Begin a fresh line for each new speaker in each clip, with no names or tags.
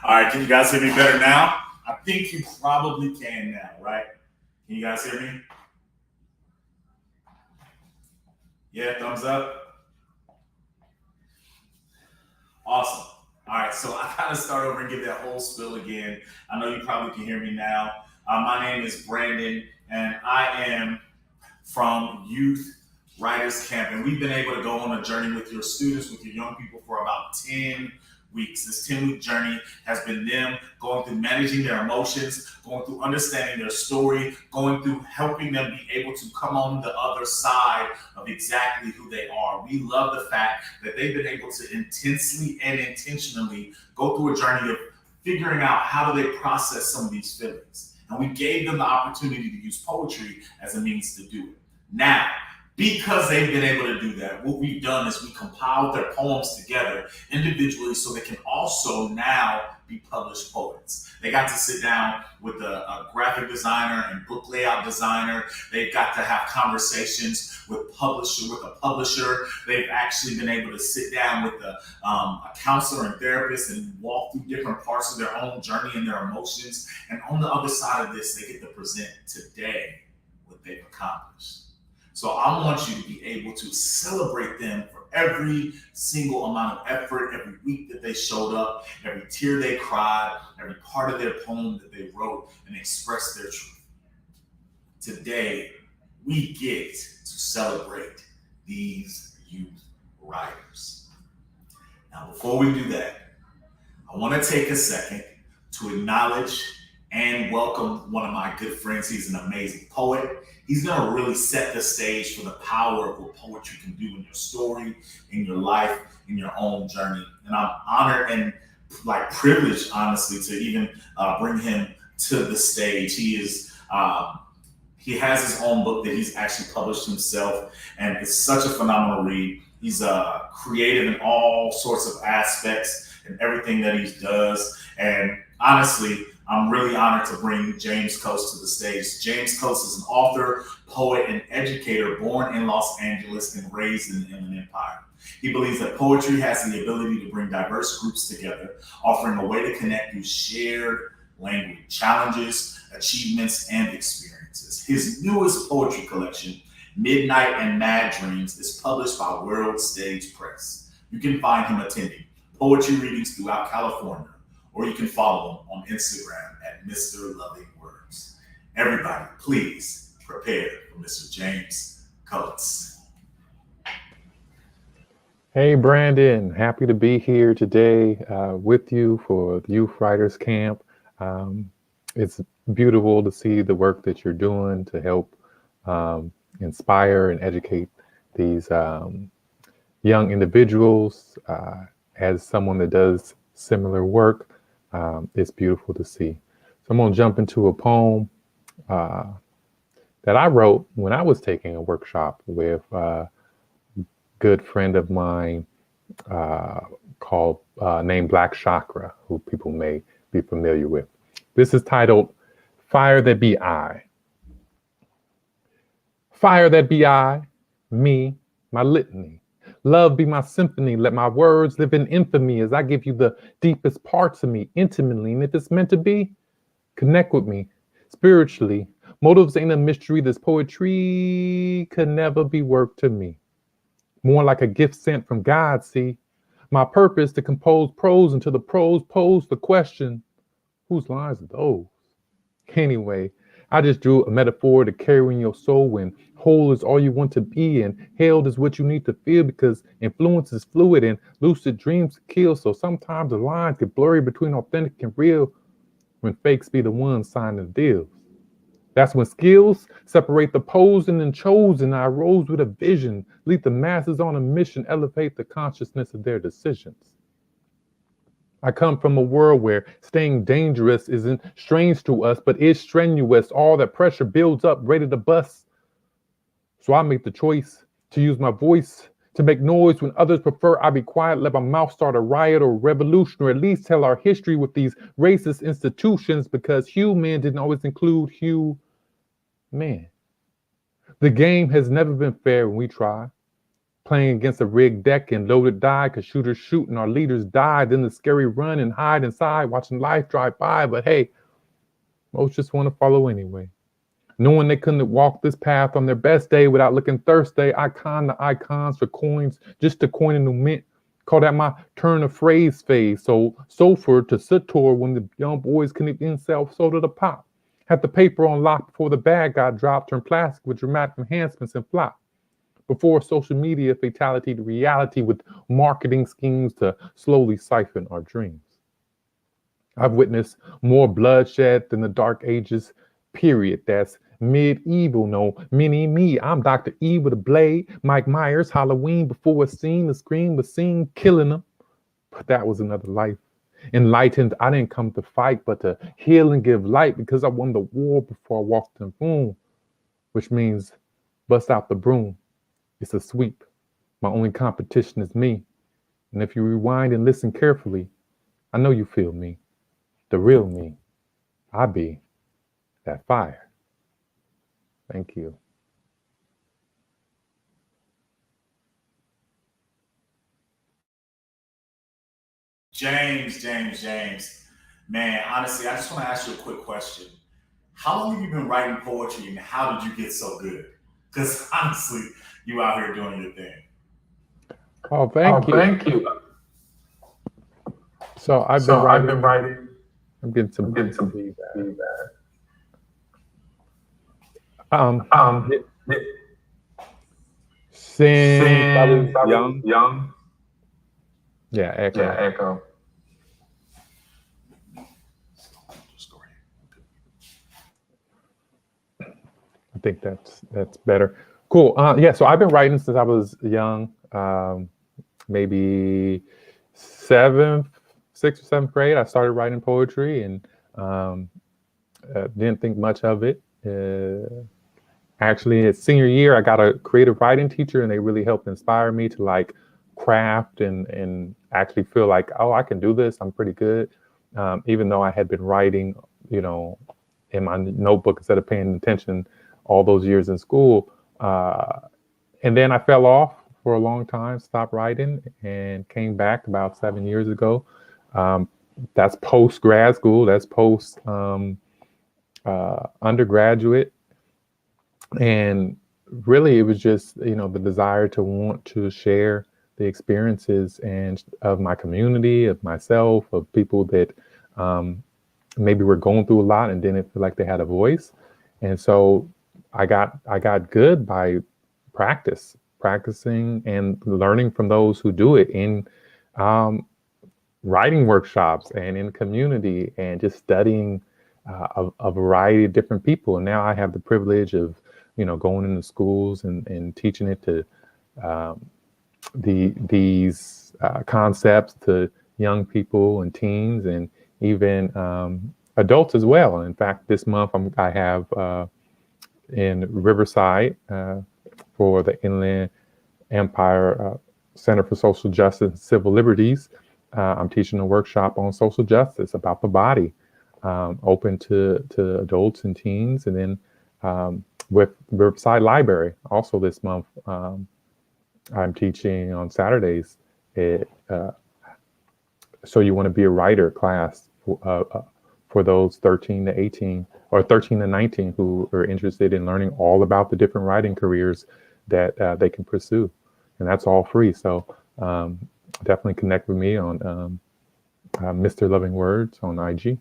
All right, can you guys hear me better now? I think you probably can now, right? Can you guys hear me? Yeah, thumbs up. Awesome. All right, so I gotta start over and give that whole spiel again. I know you probably can hear me now. My name is Brandon, and I am from Youth Writers Camp, and we've been able to go on a journey with your students, with your young people for about 10 weeks. This 10-week journey has been them going through managing their emotions, going through understanding their story, going through helping them be able to come on the other side of exactly who they are. We love the fact that they've been able to intensely and intentionally go through a journey of figuring out how do they process some of these feelings. And we gave them the opportunity to use poetry as a means to do it. Now, because they've been able to do that, what we've done is we compiled their poems together individually so they can also now be published poets. They got to sit down with a graphic designer and book layout designer. They've got to have conversations with a publisher. They've actually been able to sit down with a counselor and therapist and walk through different parts of their own journey and their emotions. And on the other side of this, they get to present today what they've accomplished. So I want you to be able to celebrate them for every single amount of effort, every week that they showed up, every tear they cried, every part of their poem that they wrote and expressed their truth. Today, we get to celebrate these youth writers. Now, before we do that, I want to take a second to acknowledge and welcome one of my good friends. He's an amazing poet. He's going to really set the stage for the power of what poetry can do in your story, in your life, in your own journey. And I'm honored and privileged, honestly, to even bring him to the stage. He has his own book that he's actually published himself, and it's such a phenomenal read. He's creative in all sorts of aspects and everything that he does. And honestly, I'm really honored to bring James Coates to the stage. James Coates is an author, poet, and educator born in Los Angeles and raised in the Inland Empire. He believes that poetry has the ability to bring diverse groups together, offering a way to connect through shared language, challenges, achievements, and experiences. His newest poetry collection, Midnight and Mad Dreams, is published by World Stage Press. You can find him attending poetry readings throughout California, or you can follow him on Instagram at Mr. Loving Words. Everybody, please prepare for Mr. James Coates.
Hey, Brandon, happy to be here today with you for the Youth Writers Camp. It's beautiful to see the work that you're doing to help inspire and educate these young individuals. As someone that does similar work, it's beautiful to see. So I'm going to jump into a poem that I wrote when I was taking a workshop with a good friend of mine named Black Chakra, who people may be familiar with. This is titled Fire That Be I. Fire that be I, me, my litany. Love be my symphony. Let my words live in infamy as I give you the deepest parts of me intimately. And if it's meant to be, connect with me spiritually. Motives ain't a mystery. This poetry could never be work to me. More like a gift sent from God, see. My purpose to compose prose until the prose pose the question, whose lines are those? Anyway, I just drew a metaphor to carrying your soul when whole is all you want to be and held is what you need to feel, because influence is fluid and lucid dreams kill. So sometimes the lines get blurry between authentic and real when fakes be the ones signing the deals. That's when skills separate the posing and chosen. I rose with a vision, lead the masses on a mission, elevate the consciousness of their decisions. I come from a world where staying dangerous isn't strange to us, but is strenuous. All that pressure builds up, ready to bust. So I make the choice to use my voice to make noise when others prefer I be quiet, let my mouth start a riot or revolution, or at least tell our history with these racist institutions, because human didn't always include man. The game has never been fair when we try. playing against a rigged deck and loaded die, cause shooters shoot and our leaders die. Then the scary run and hide inside, watching life drive by. But hey, most just want to follow anyway. Knowing they couldn't walk this path on their best day without looking thirsty, icon to icons for coins, just to coin a new mint. Call that my turn of phrase phase. So sulfur to Sator when the young boys couldn't even sell soda to pop. Had the paper on lock before the bag got dropped, turned plastic with dramatic enhancements and flop. Before social media fatality to reality with marketing schemes to slowly siphon our dreams. I've witnessed more bloodshed than the Dark Ages, period. That's medieval, no mini me. I'm Dr. E with a blade. Mike Myers, Halloween before a scene, the scream was seen killing them. But that was another life. Enlightened, I didn't come to fight, but to heal and give light because I won the war before I walked in boom, which means bust out the broom. It's a sweep. My only competition is me. And if you rewind and listen carefully, I know you feel me. The real me. I be that fire. Thank you.
James. Man, honestly, I just want to ask you a quick question. How long have you been writing poetry and how did you get so good? Because honestly, you out here doing your thing.
Oh,
Oh,
thank you.
thank you.
So I've been
So I've been
writing.
writing.
I'm getting
I'm
some
getting some
feedback.
feedback.
Um,
Um,
since I
since
was
I was
young.
young.
Yeah,
Yeah,
echo.
echo.
I think that's better. Cool. Yeah. So I've been writing since I was young. Maybe seventh, sixth or seventh grade. I started writing poetry and um, didn't think much of it. Actually, in senior year, I got a creative writing teacher, and they really helped inspire me to like craft and actually feel like, oh, I can do this. I'm pretty good. Even though I had been writing, you know, in my notebook instead of paying attention all those years in school. And then I fell off for a long time, stopped writing, and came back about 7 years ago. Um, that's post grad school. That's post undergraduate, and really, it was just the desire to want to share the experiences and of my community, of myself, of people that um, maybe were going through a lot and didn't feel like they had a voice. And so I got good by practicing and learning from those who do it in um, writing workshops and in community and just studying a variety of different people. And now I have the privilege of going into schools and teaching it to um, these concepts to young people and teens and even adults as well. In fact, this month I have in Riverside for the Inland Empire Center for Social Justice and Civil Liberties. I'm teaching a workshop on social justice about the body, open to adults and teens. And then with Riverside Library, also this month, I'm teaching on Saturdays. So you want to be a writer class for those 13 to 18 or 13 to 19 who are interested in learning all about the different writing careers that they can pursue. And that's all free. So definitely connect with me on Mr. Loving Words on IG.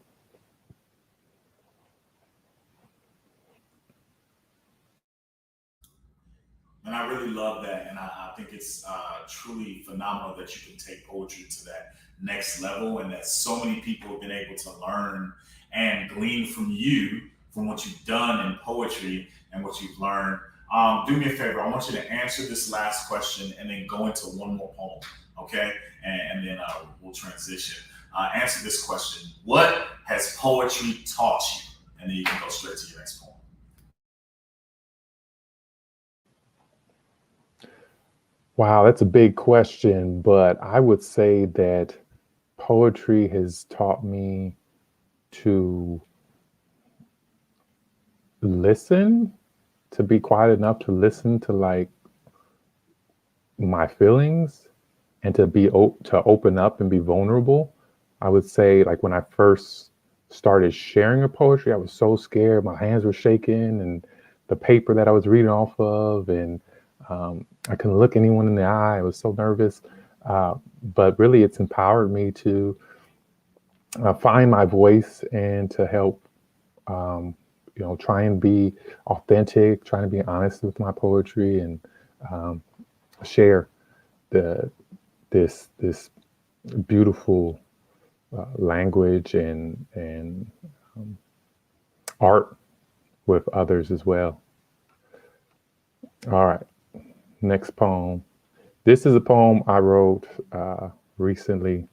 And I really love that. And I think it's truly phenomenal that you can take poetry to that next level and that so many people have been able to learn and glean from you, from what you've done in poetry and what you've learned. Do me a favor. I want you to answer this last question and then go into one more poem. Okay. And then we'll transition. Answer this question. What has poetry taught you? And then you can go straight to your next poem.
Wow, that's a big question, but I would say that poetry has taught me to listen, to be quiet enough to listen to like my feelings and to open up and be vulnerable. I would say, like, when I first started sharing a poetry, I was so scared. My hands were shaking, and the paper that I was reading off of, and I couldn't look anyone in the eye. I was so nervous. Uh, but really, it's empowered me to find my voice and to help, um, try and be authentic, trying to be honest with my poetry, and um, share the this beautiful language and art with others as well. All right, next poem. This is a poem I wrote recently,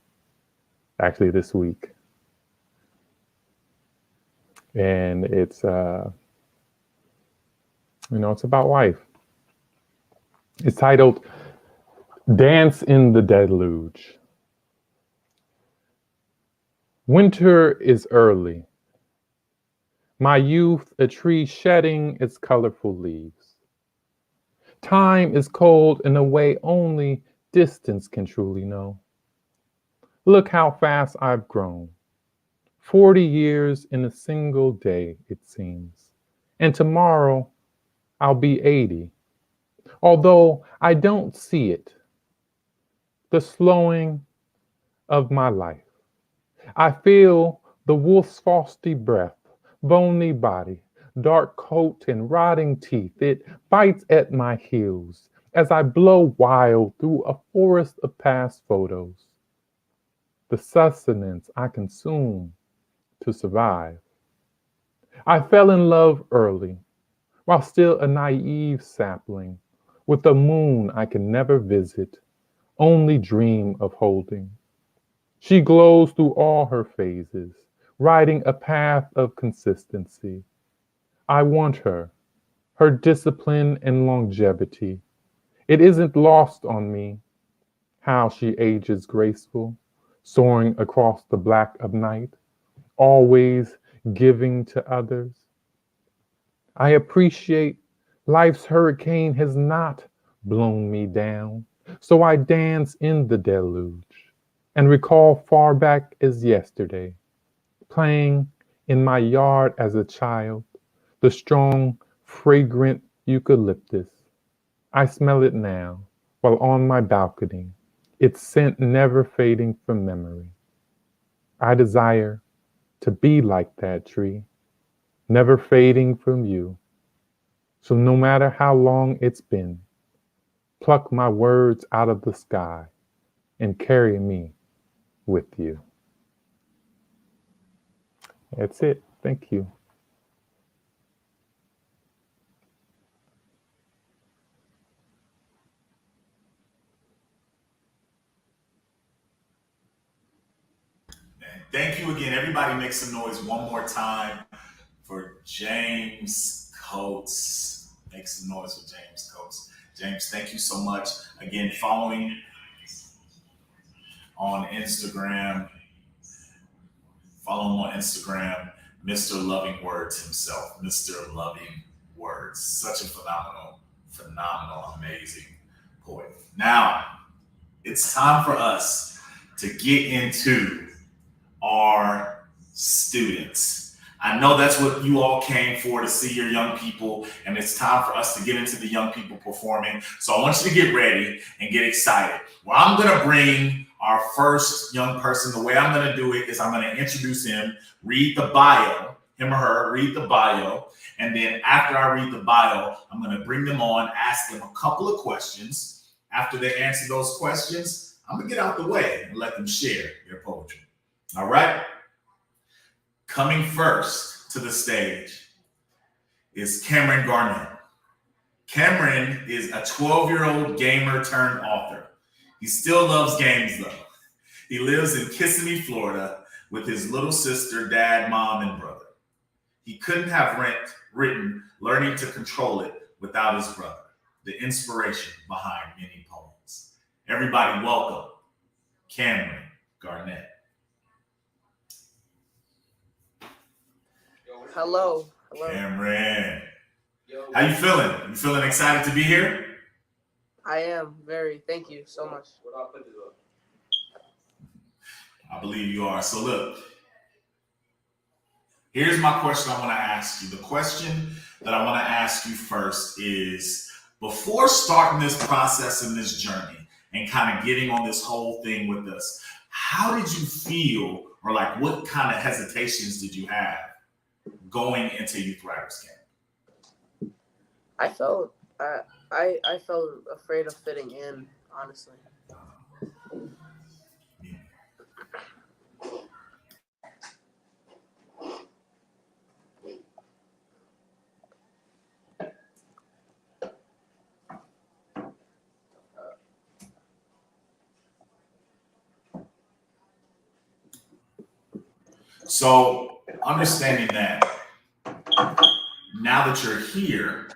actually this week, and it's about life. It's titled "Dance in the Deluge." Winter is early. My youth, a tree shedding its colorful leaves. Time is cold in a way only distance can truly know. Look how fast I've grown. 40 years in a single day, it seems. And tomorrow I'll be 80. Although I don't see it, the slowing of my life. I feel the wolf's frosty breath, bony body, dark coat, and rotting teeth. It bites at my heels as I blow wild through a forest of past photos. The sustenance I consume to survive. I fell in love early, while still a naive sapling, with a moon I can never visit, only dream of holding. She glows through all her phases, riding a path of consistency. I want her discipline and longevity. It isn't lost on me how she ages graceful, soaring across the black of night, always giving to others. I appreciate life's hurricane has not blown me down, so I dance in the deluge and recall far back as yesterday, playing in my yard as a child, the strong, fragrant eucalyptus. I smell it now while on my balcony, its scent never fading from memory. I desire to be like that tree, never fading from you. So no matter how long it's been, pluck my words out of the sky and carry me with you. That's it. Thank you.
And thank you again. Everybody make some noise one more time for James Coates. Make some noise for James Coates. James, thank you so much. Again, following on Instagram, follow him on Instagram, Mr. Loving Words himself, Mr. Loving Words. Such a phenomenal, amazing poet. Now, it's time for us to get into our students. I know that's what you all came for, to see your young people, and it's time for us to get into the young people performing. So I want you to get ready and get excited. Well, I'm going to bring our first young person. The way I'm going to do it is I'm going to introduce him, read the bio, him or her, read the bio, and then after I read the bio, I'm going to bring them on, ask them a couple of questions. After they answer those questions, I'm going to get out the way and let them share their poetry. All right? Coming first to the stage is Cameron Garnett. Cameron is a 12-year-old gamer turned author. He still loves games though. He lives in Kissimmee, Florida with his little sister, dad, mom, and brother. He couldn't have written Learning to Control It without his brother, the inspiration behind many poems. Everybody welcome Cameron Garnett.
Hello. Hello.
Cameron, how you feeling? You feeling excited to be here?
I am very. Thank you so much.
I believe you are. So look, here's my question I want to ask you. The question that I want to ask you first is, before starting this process and this journey and kind of getting on this whole thing with us, how did you feel, or like what kind of hesitations did you have going into Youth Writers Camp?
I felt I felt afraid of fitting in, honestly.
Yeah. So, understanding that, now that you're here,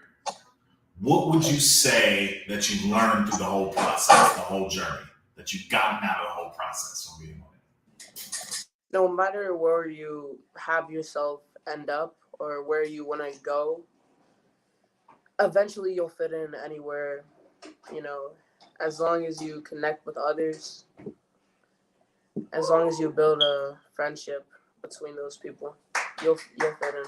what would you say that you've learned through the whole process, the whole journey, that you've gotten out of the whole process from being on it?
No matter where you have yourself end up or where you want to go, eventually you'll fit in anywhere, you know, as long as you connect with others, as long as you build a friendship between those people, you'll fit in.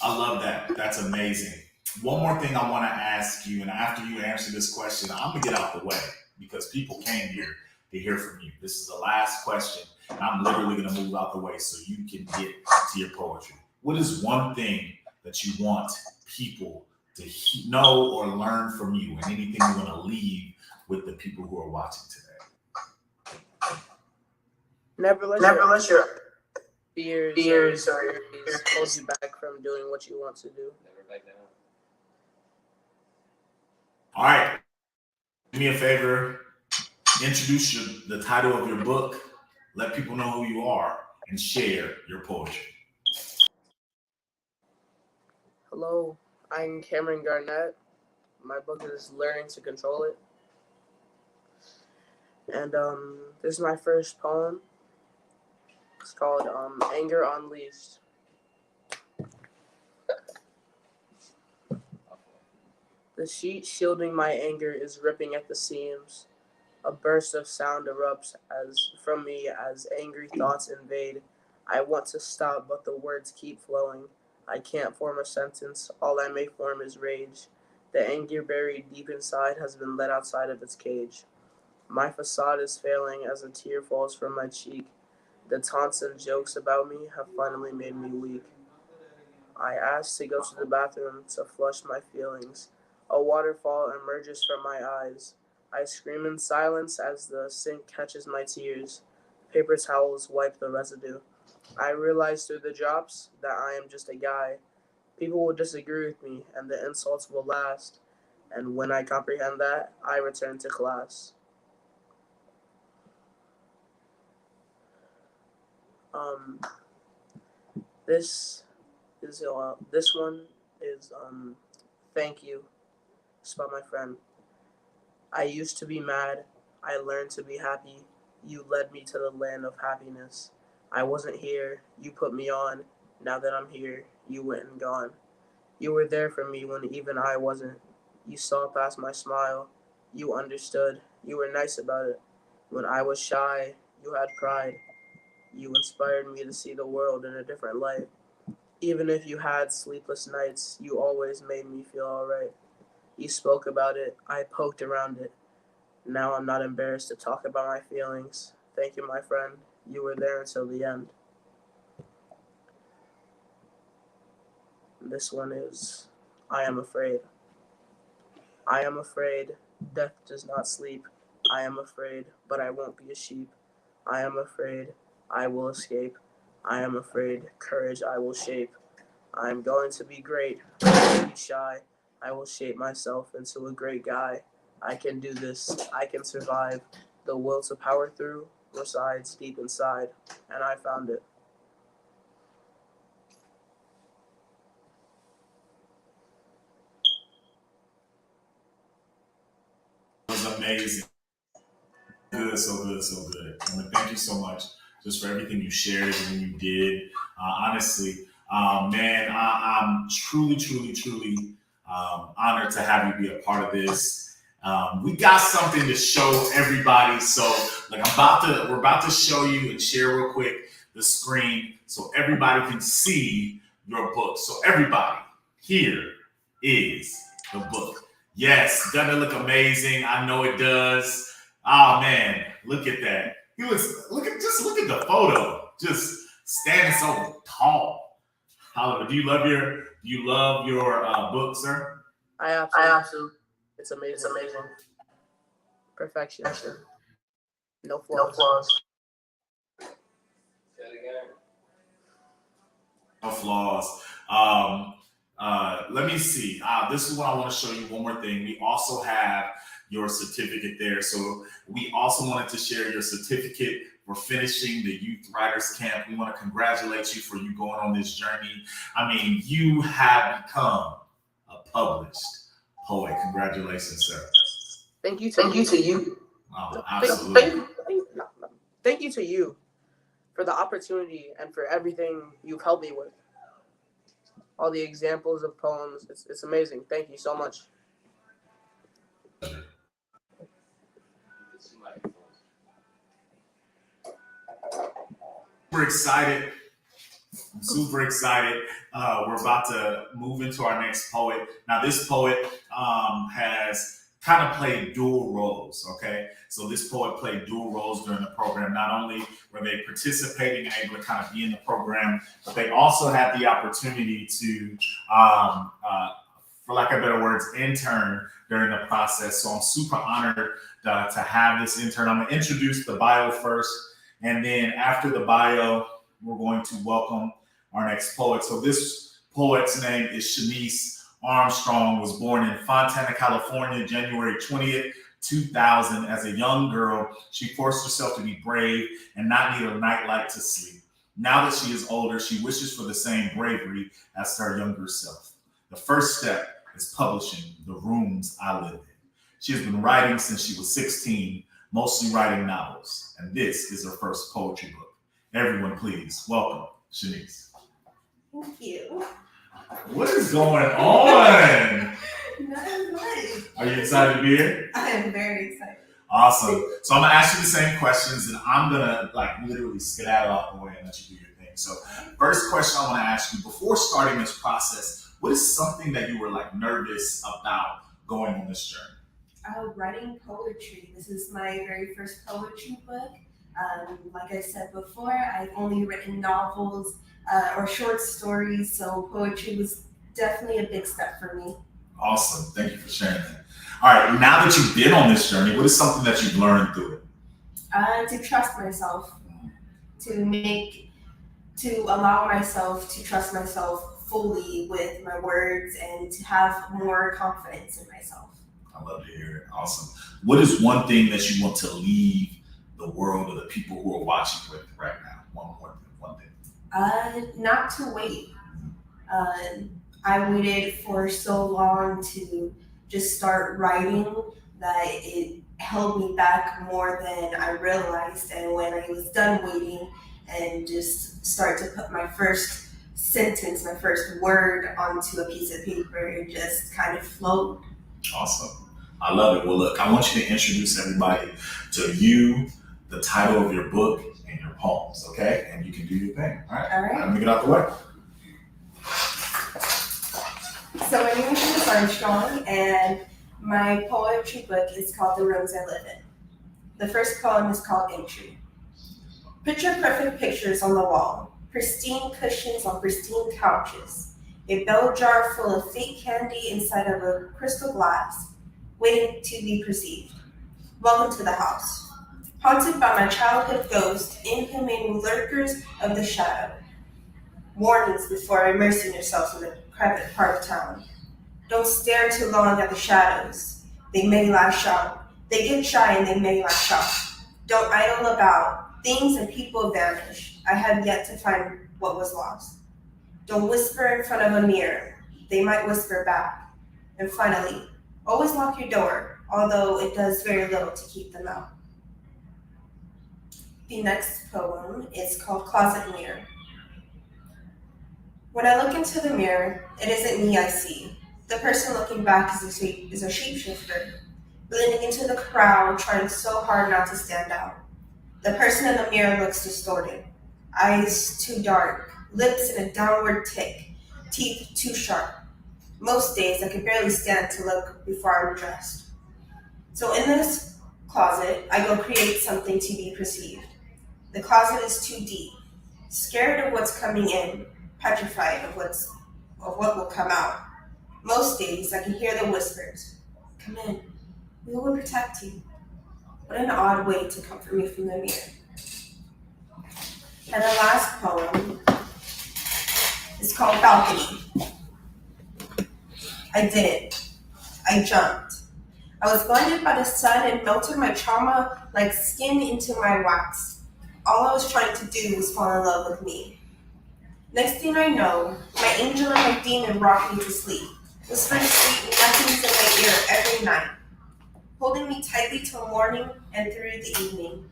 I love that. That's amazing. One more thing I want to ask you, and after you answer this question, I'm going to get out the way because people came here to hear from you. This is the last question, and I'm literally going to move out the way so you can get to your poetry. What is one thing that you want people to know or learn from you, and anything you want to leave with the people who are watching today?
Never let
Never
your
let your
fears or
fears or
insecurities hold you back from doing what you want to do.
Never back down.
All right. Do me a favor, introduce the title of your book, let people know who you are, and share your poetry.
Hello, I'm Cameron Garnett. My book is Learning to Control It. And this is my first poem. It's called Anger Unleashed. The sheet shielding my anger is ripping at the seams. A burst of sound erupts as from me as angry thoughts invade. I want to stop, but the words keep flowing. I can't form a sentence. All I may form is rage. The anger buried deep inside has been let outside of its cage. My facade is failing as a tear falls from my cheek. The taunts and jokes about me have finally made me weak. I ask to go to the bathroom to flush my feelings. A waterfall emerges from my eyes. I scream in silence as the sink catches my tears. Paper towels wipe the residue. I realize through the drops that I am just a guy. People will disagree with me, and the insults will last. And when I comprehend that, I return to class. Um, this this one is thank you. It's about my friend. I used to be mad. I learned to be happy. You led me to the land of happiness. I wasn't here. You put me on. Now that I'm here, you went and gone. You were there for me when even I wasn't. You saw past my smile. You understood. You were nice about it. When I was shy, you had pride. You inspired me to see the world in a different light. Even if you had sleepless nights, you always made me feel alright. You spoke about it. I poked around it. Now I'm not embarrassed to talk about my feelings. Thank you, my friend. You were there until the end. This one is I am afraid. I am afraid. Death does not sleep. I am afraid, but I won't be a sheep. I am afraid. I will escape. I am afraid. Courage I will shape. I am going to be great. I will be shy. I will shape myself into a great guy. I can do this. I can survive. The will to power through resides deep inside, and I found it.
It was amazing. Good, so good, so good. I want to thank you so much just for everything you shared, everything you did. Honestly, Man, I'm truly, truly, truly honored to have you be a part of this. We got something to show everybody. So, like, we're about to show you and share real quick the screen so everybody can see your book. So, everybody, here is the book. Yes, doesn't it look amazing? I know it does. Oh man, look at that. Look at the photo. Just standing so tall. However, do you love your book, sir?
I absolutely. It's amazing. It's amazing. Perfection. No flaws. No flaws.
No flaws. Let me see. This is what I want to show you. One more thing. We also have your certificate there. So we also wanted to share your certificate for finishing the Youth Writers Camp. We want to congratulate you for you going on this journey. I mean, you have become a published poet. Congratulations, sir.
Thank you to you.
Oh, absolutely.
Thank you to you for the opportunity and for everything you've helped me with. All the examples of poems. It's amazing. Thank you so much.
Super excited. I'm super excited. We're about to move into our next poet. Now, this poet has kind of played dual roles, okay? So this poet played dual roles during the program. Not only were they participating and able to kind of be in the program, but they also had the opportunity to, for lack of better words, intern during the process. So I'm super honored to have this intern. I'm going to introduce the bio first, and then after the bio, we're going to welcome our next poet. So this poet's name is Shanice Armstrong, was born in Fontana, California, January 20th, 2000. As a young girl, she forced herself to be brave and not need a nightlight to sleep. Now that she is older, she wishes for the same bravery as her younger self. The first step is publishing The Rooms I Live in. She has been writing since she was 16, mostly writing novels, and this is her first poetry book. Everyone, please welcome Shanice.
Thank you.
What is going on?
Not much.
Are you excited to be here?
I am very excited.
Awesome. So I'm gonna ask you the same questions, and I'm gonna literally skedaddle out the way and let you do your thing. So, first question I want to ask you before starting this process: what is something that you were nervous about going on this journey?
Writing poetry. This is my very first poetry book. Like I said before, I've only written novels or short stories, so poetry was definitely a big step for me.
Awesome. Thank you for sharing that. All right. Now that you've been on this journey, what is something that you've learned through it?
To trust myself, to allow myself to trust myself fully with my words and to have more confidence in myself.
I love to hear it. Awesome. What is one thing that you want to leave the world or the people who are watching with right now? One thing.
Not to wait. I waited for so long to just start writing that it held me back more than I realized. And when I was done waiting and just start to put my first sentence, my first word onto a piece of paper, it just kind of flowed.
Awesome. I love it. Well, look, I want you to introduce everybody to you, the title of your book, and your poems, okay? And you can do your thing. All right?
All right.
Let me get out the way.
So my name is Shanice Armstrong, and my poetry book is called The Rooms I Live in. The first poem is called Entry. Picture perfect pictures on the wall, pristine cushions on pristine couches, a bell jar full of fake candy inside of a crystal glass, waiting to be perceived. Welcome to the house. Haunted by my childhood ghost, inhumane lurkers of the shadow. Warnings before immersing yourself in the crowded part of town. Don't stare too long at the shadows. They may lash out. They get shy and they may lash out. Don't idle about. Things and people vanish. I have yet to find what was lost. Don't whisper in front of a mirror. They might whisper back. And finally, always lock your door, although it does very little to keep them out. The next poem is called Closet Mirror. When I look into the mirror, it isn't me I see. The person looking back is a shapeshifter, blending into the crowd, trying so hard not to stand out. The person in the mirror looks distorted, eyes too dark, lips in a downward tick, teeth too sharp. Most days I could barely stand to look before I'm dressed. So in this closet, I go create something to be perceived. The closet is too deep, scared of what's coming in, petrified of what will come out. Most days I can hear the whispers. Come in. We will protect you. What an odd way to comfort me from the mirror. And the last poem is called Balcony. I did it. I jumped. I was blinded by the sun and melted my trauma like skin into my wax. All I was trying to do was fall in love with me. Next thing I know, my angel and my demon rocked me to sleep, whispering sweet nothings in my ear every night, holding me tightly till morning and through the evening.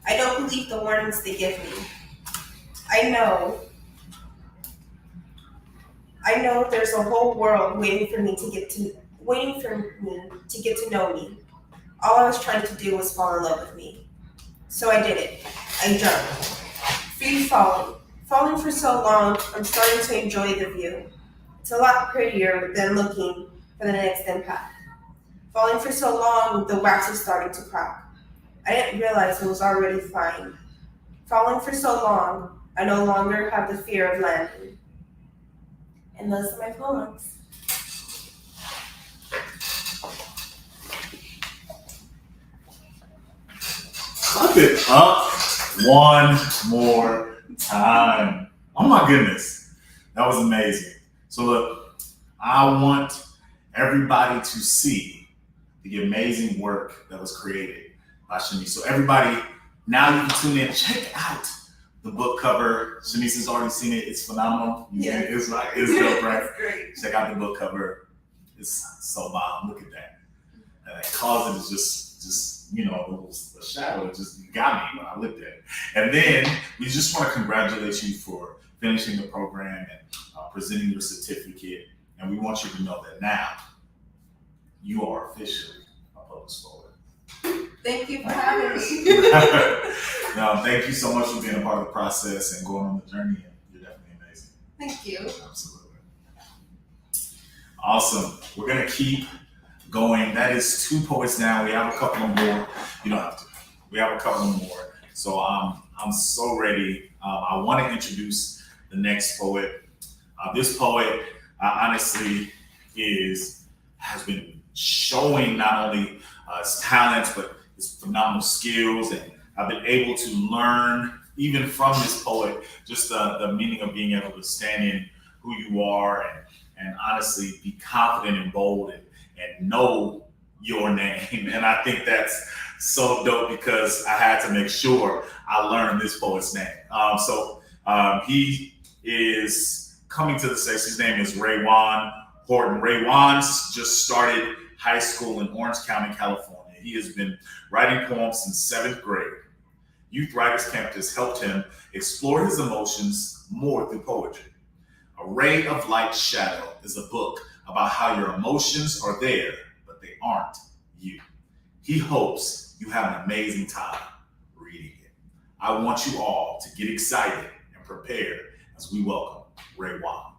I don't believe the warnings they give me. I know I know there's a whole world waiting for me to get to know me. All I was trying to do was fall in love with me. So I did it. I jumped. Free falling. Falling for so long, I'm starting to enjoy the view. It's a lot prettier than looking for the next impact. Falling for so long, the wax is starting to crack. I didn't realize I was already flying. Falling for so long, I no longer have the fear of landing. And those are my poems.
Clap it up one more time. Oh my goodness. That was amazing. So look, I want everybody to see the amazing work that was created by Shanice. So everybody, now you can tune in. Check out the book cover. Shanice has already seen it. It's phenomenal.
Yeah.
It's dope, right?
It's great.
Check out the book cover. It's so bomb. Look at that. And that closet is just a shadow. It just got me when I looked at it. And then we just want to congratulate you for finishing the program and presenting your certificate. And we want you to know that now you are officially a published poet.
Thank you for having me.
No, thank you so much for being a part of the process and going on the journey. And you're definitely amazing.
Thank you.
Absolutely. Awesome. We're going to keep going. That is 2 poets now. We have a couple more. You don't have to. We have a couple more. So I'm so ready. I want to introduce the next poet. This poet, honestly, has been showing not only his talents but his phenomenal skills, and I've been able to learn even from this poet just the meaning of being able to stand in who you are and honestly be confident and bold and know your name. And I think that's so dope because I had to make sure I learned this poet's name. He is coming to the stage. His name is Raywan Horton. Raywan's just started high school in Orange County, California. He has been writing poems since 7th grade. Youth Writers Camp has helped him explore his emotions more through poetry. A Ray of Light Shadow is a book about how your emotions are there, but they aren't you. He hopes you have an amazing time reading it. I want you all to get excited and prepared as we welcome Raywan.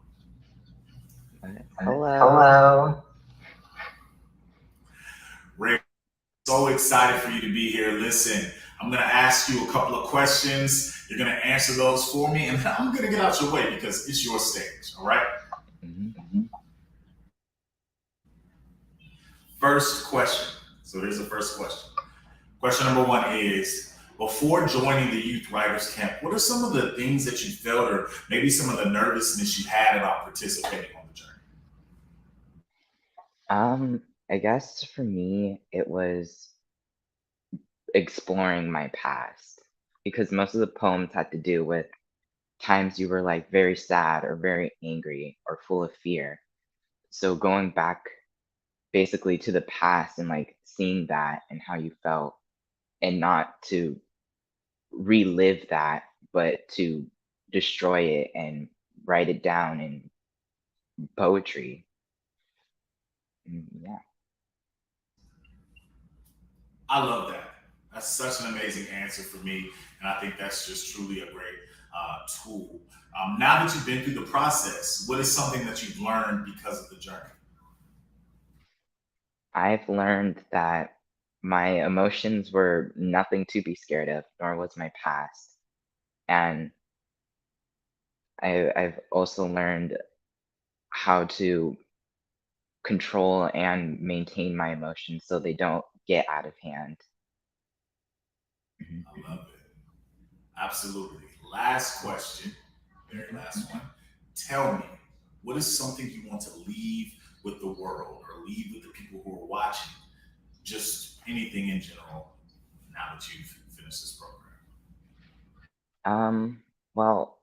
Hello.
Ray, so excited for you to be here. Listen, I'm going to ask you a couple of questions. You're going to answer those for me, and then I'm going to get out your way because it's your stage, all right?
Mm-hmm.
First question. So here's the first question. Question number 1 is, before joining the Youth Writers Camp, what are some of the things that you felt or maybe some of the nervousness you had about participating on the journey?
I guess for me, it was exploring my past because most of the poems had to do with times you were like very sad or very angry or full of fear. So going back basically to the past and like seeing that and how you felt and not to relive that, but to destroy it and write it down in poetry. Yeah.
I love that. That's such an amazing answer for me, and I think that's just truly a great tool. Now that you've been through the process, what is something that you've learned because of the journey?
I've learned that my emotions were nothing to be scared of, nor was my past. And I've also learned how to control and maintain my emotions so they don't get out of hand. Mhm,
I
mhm,
love it. Absolutely. Last question, very
mhm,
last
mhm.
one. Tell me, what is something you want to leave with the world or leave with the people who are watching? Just anything in general now that you've finished this program.
Um, well,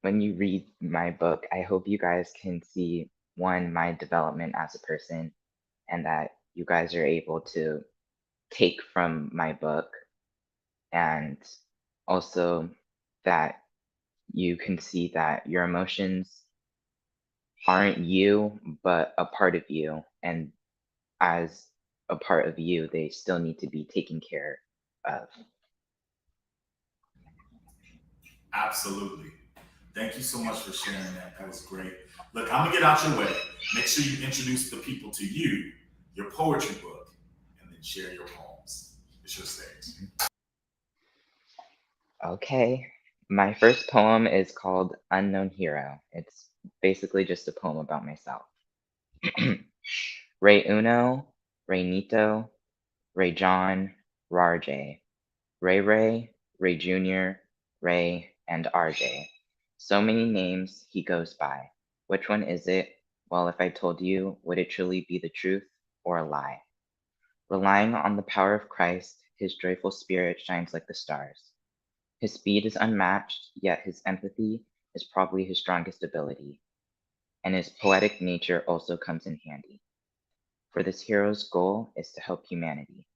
when you read my book, I hope you guys can see one, my development as a person, and that you guys are able to take from my book, and also that you can see that your emotions aren't you, but a part of you. And as a part of you, they still need to be taken care of.
Absolutely. Thank you so much for sharing that. That was great. Look, I'm gonna get out your way. Make sure you introduce the people to you, your poetry book, and then share your poems. It's your stage.
Okay. My first poem is called Unknown Hero. It's basically just a poem about myself. Ray Uno, Ray Nito, Ray John, Rarj, Ray Jr., Ray, and RJ. So many names he goes by. Which one is it? Well, if I told you, would it truly be the truth or a lie? Relying on the power of Christ, his joyful spirit shines like the stars. His speed is unmatched, yet his empathy is probably his strongest ability, and his poetic nature also comes in handy. For this hero's goal is to help humanity.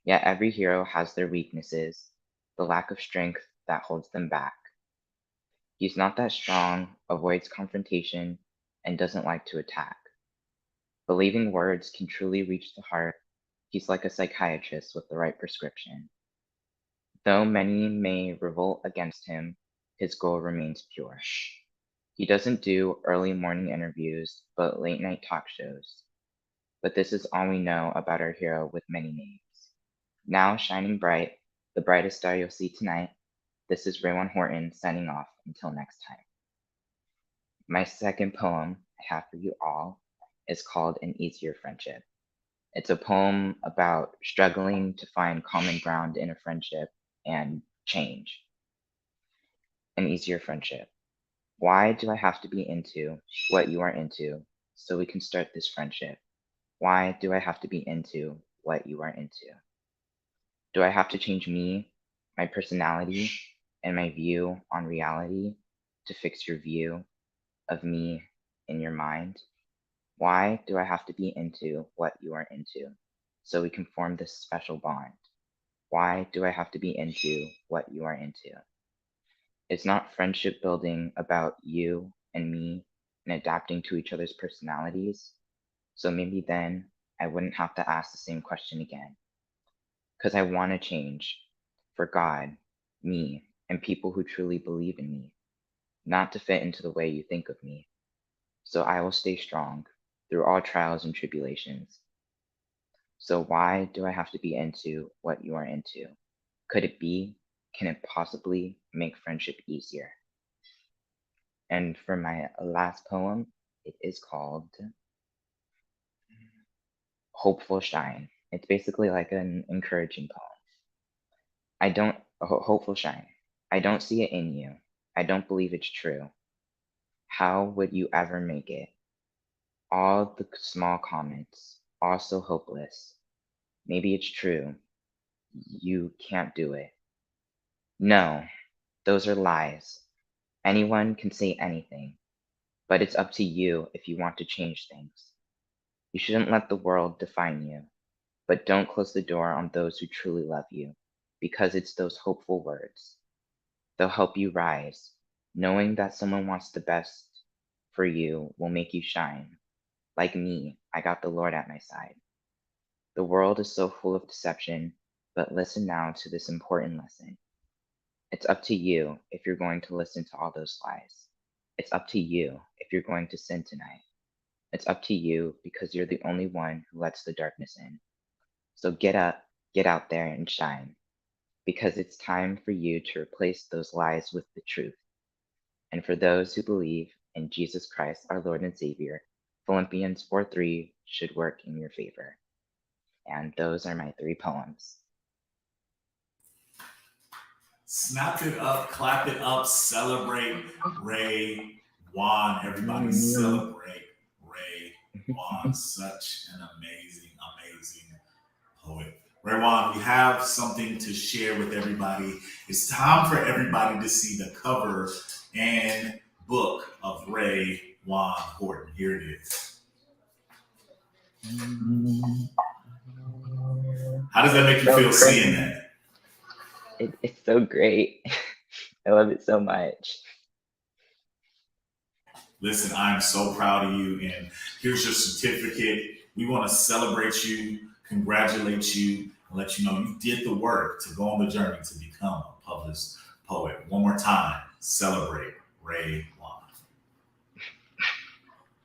Yet every hero has their weaknesses, the lack of strength that holds them back. He's not that strong, avoids confrontation, and doesn't like to attack. Believing words can truly reach the heart, he's like a psychiatrist with the right prescription. Though many may revolt against him, his goal remains pure. He doesn't do early morning interviews, but late night talk shows. But this is all we know about our hero with many names. Now shining bright, the brightest star you'll see tonight, this is Raymond Horton signing off until next time. My second poem I have for you all is called An Easier Friendship. It's a poem about struggling to find common ground in a friendship and change. An easier friendship. Why do I have to be into what you are into so we can start this friendship? Why do I have to be into what you are into? Do I have to change me, my personality, and my view on reality to fix your view of me in your mind? Why do I have to be into what you are into so we can form this special bond? Why do I have to be into what you are into? It's not friendship building about you and me and adapting to each other's personalities. So maybe then I wouldn't have to ask the same question again. Because I want to change for God, me, and people who truly believe in me, not to fit into the way you think of me. So I will stay strong through all trials and tribulations. So why do I have to be into what you are into? Could it be? Can it possibly make friendship easier? And for my last poem, it is called Hopeful Shine. It's basically like an encouraging poem. I don't, Hopeful Shine. I don't see it in you. I don't believe it's true. How would you ever make it? All the small comments, all so hopeless. Maybe it's true. You can't do it. No, those are lies. Anyone can say anything, but it's up to you if you want to change things. You shouldn't let the world define you, but don't close the door on those who truly love you, because it's those hopeful words. They'll help you rise. Knowing that someone wants the best for you will make you shine. Like me, I got the Lord at my side. The world is so full of deception, but listen now to this important lesson. It's up to you if you're going to listen to all those lies. It's up to you if you're going to sin tonight. It's up to you because you're the only one who lets the darkness in. So get up, get out there and shine, because it's time for you to replace those lies with the truth. And for those who believe in Jesus Christ, our Lord and Savior, Philippians 4:3 should work in your favor. And those are my 3 poems.
Snap it up, clap it up, celebrate Ray Juan. Everybody celebrate Ray Juan. Such an amazing, amazing poet. Ray Juan, we have something to share with everybody. It's time for everybody to see the cover and book of Ray Juan Horton. Here it is. How does that make you feel seeing that?
It's so great. I love it so much.
Listen, I'm so proud of you, and here's your certificate. We want to celebrate you, congratulate you, and let you know you did the work to go on the journey to become a published poet. One more time, celebrate Ray Juan.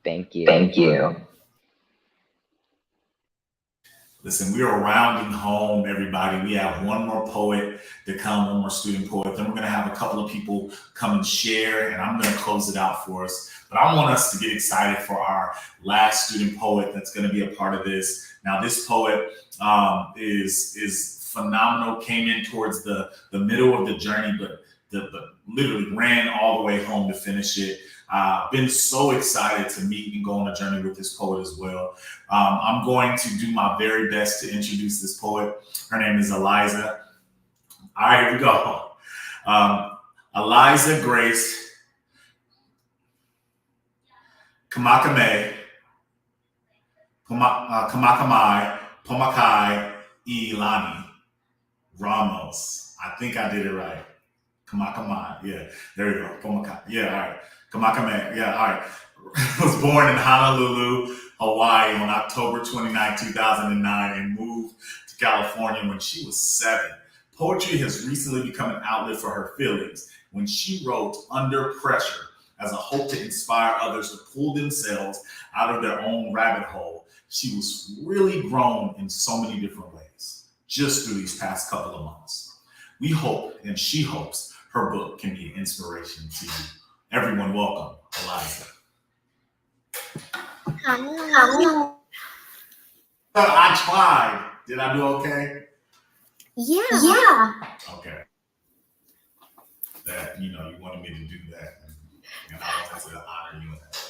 Thank you.
Thank you.
Listen, we are rounding home, everybody. We have one more poet to come, one more student poet. Then we're going to have a couple of people come and share, and I'm going to close it out for us. But I want us to get excited for our last student poet that's going to be a part of this. Now, this poet is phenomenal. Came in towards the middle of the journey, but literally ran all the way home to finish it. Been so excited to meet and go on a journey with this poet as well. I'm going to do my very best to introduce this poet. Her name is Eliza. All right, here we go. Eliza Grace Kamakame, Kamakamai, Pomakai Ilani Ramos. I think I did it right. Kamakamai. Yeah, there we go. Pomakai. Yeah, all right. Kamakame. Yeah, all right. Was born in Honolulu, Hawaii on October 29, 2009 and moved to California when she was 7. Poetry has recently become an outlet for her feelings when she wrote Under Pressure as a hope to inspire others to pull themselves out of their own rabbit hole. She was really grown in so many different ways just through these past couple of months. We hope, and she hopes, her book can be an inspiration to you. Everyone, welcome, Eliza. I tried. Did I do okay?
Yeah.
Okay. That, you wanted me to do that. And I wanted to honor you in that way.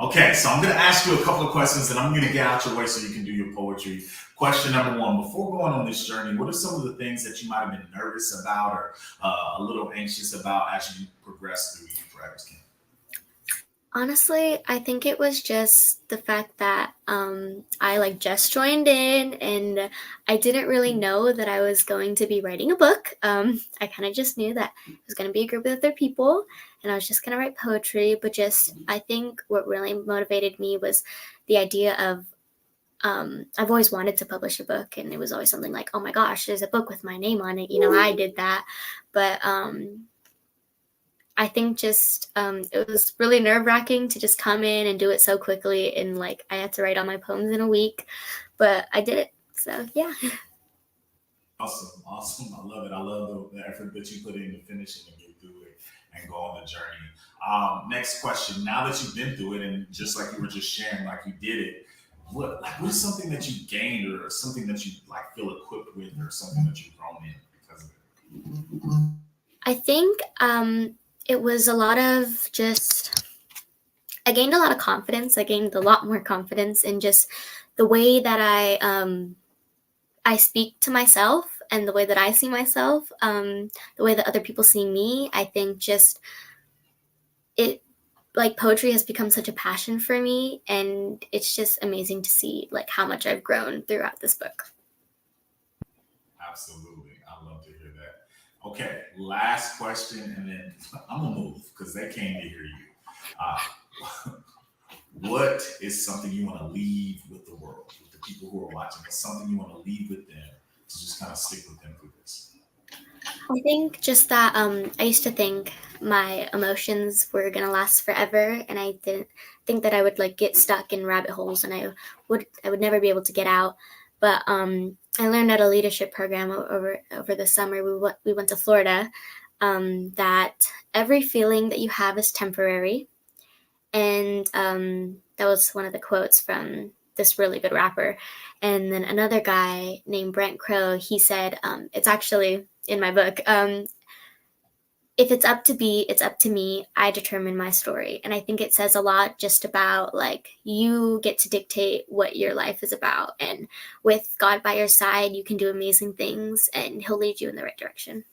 Okay, so I'm going to ask you a couple of questions and I'm going to get out your way so you can do your poetry. Question number 1, before going on this journey, what are some of the things that you might have been nervous about or a little anxious about as you progress through Youth Writers Camp?
Honestly, I think it was just the fact that I just joined in and I didn't really know that I was going to be writing a book. I kind of just knew that it was going to be a group of other people and I was just going to write poetry. But I think what really motivated me was the idea of I've always wanted to publish a book, and it was always something like, oh my gosh, there's a book with my name on it. I did that. But I think just it was really nerve-wracking to just come in and do it so quickly. And I had to write all my poems in a week, but I did it. So, yeah.
Awesome. I love it. I love the effort that you put in to finish it and get through it and go on the journey. Next question. Now that you've been through it and just like you were just sharing, like you did it, what is something that you gained or something that you feel equipped with or something that you've grown in because of it?
I think it was a lot of I gained a lot of confidence. I gained a lot more confidence in just the way that I speak to myself and the way that I see myself, the way that other people see me. I think just it, poetry has become such a passion for me, and it's just amazing to see how much I've grown throughout this book.
Absolutely. I love to hear that. Okay, last question, and then I'm gonna move because they came to hear you. Uh, what is something you want to leave with the world, with the people who are watching? What's something you want to leave with them to just kind of stick with them through this?
I think just that I used to think my emotions were gonna last forever, and I didn't think that I would like get stuck in rabbit holes, and I would never be able to get out. But I learned at a leadership program over the summer. We went to Florida. That every feeling that you have is temporary, and that was one of the quotes from this really good rapper. And then another guy named Brent Crow, he said, it's actually in my book. If it's up to be, it's up to me. I determine my story. And I think it says a lot just about like you get to dictate what your life is about. And with God by your side, you can do amazing things and He'll lead you in the right direction.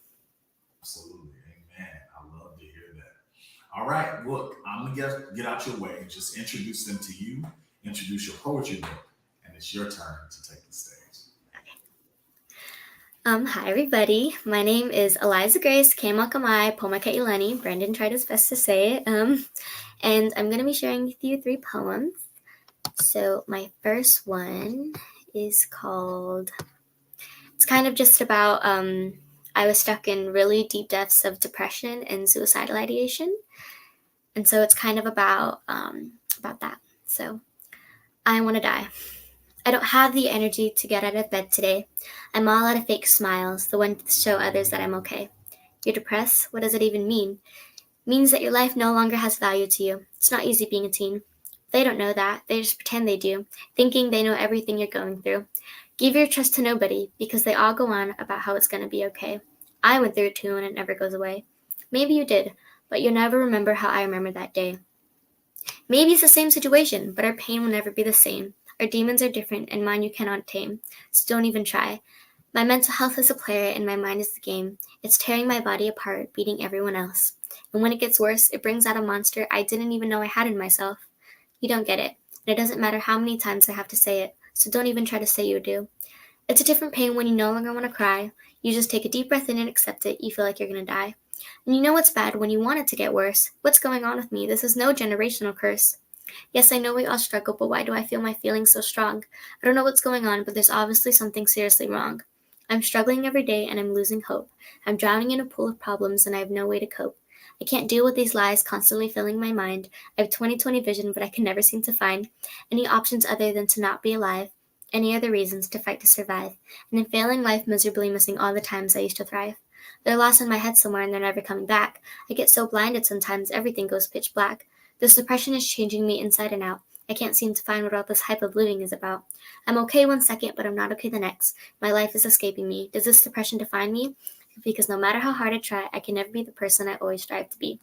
Absolutely, amen. I love to hear that. All right, look, I'm gonna get out your way. Just introduce them to you. Introduce your poetry book, and it's your turn to take the stage.
Hi everybody. My name is Eliza Grace K. Makamai Pomaka Ilani. Brandon tried his best to say it. And I'm going to be sharing with you 3 poems. So my first one is called, it's kind of just about, I was stuck in really deep depths of depression and suicidal ideation. And so it's kind of about that. So I want to die. I don't have the energy to get out of bed today. I'm all out of fake smiles, the ones to show others that I'm okay. You're depressed? What does it even mean? It means that your life no longer has value to you. It's not easy being a teen. They don't know that. They just pretend they do, thinking they know everything you're going through. Give your trust to nobody, because they all go on about how it's going to be okay. I went through it too, and it never goes away. Maybe you did, but you'll never remember how I remember that day. Maybe it's the same situation, but our pain will never be the same. Our demons are different, and mine you cannot tame. So don't even try. My mental health is a player, and my mind is the game. It's tearing my body apart, beating everyone else. And when it gets worse, it brings out a monster I didn't even know I had in myself. You don't get it, and it doesn't matter how many times I have to say it, so don't even try to say you do. It's a different pain when you no longer want to cry. You just take a deep breath in and accept it. You feel like you're going to die. And you know what's bad when you want it to get worse. What's going on with me? This is no generational curse. Yes, I know we all struggle, but why do I feel my feelings so strong? I don't know what's going on, but there's obviously something seriously wrong. I'm struggling every day and I'm losing hope. I'm drowning in a pool of problems and I have no way to cope. I can't deal with these lies constantly filling my mind. I have 20/20 vision, but I can never seem to find any options other than to not be alive, any other reasons to fight to survive, and in failing life miserably missing all the times I used to thrive. They're lost in my head somewhere and they're never coming back. I get so blinded sometimes everything goes pitch black. This depression is changing me inside and out. I can't seem to find what all this hype of living is about. I'm okay one second, but I'm not okay the next. My life is escaping me. Does this depression define me? Because no matter how hard I try, I can never be the person I always strive to be.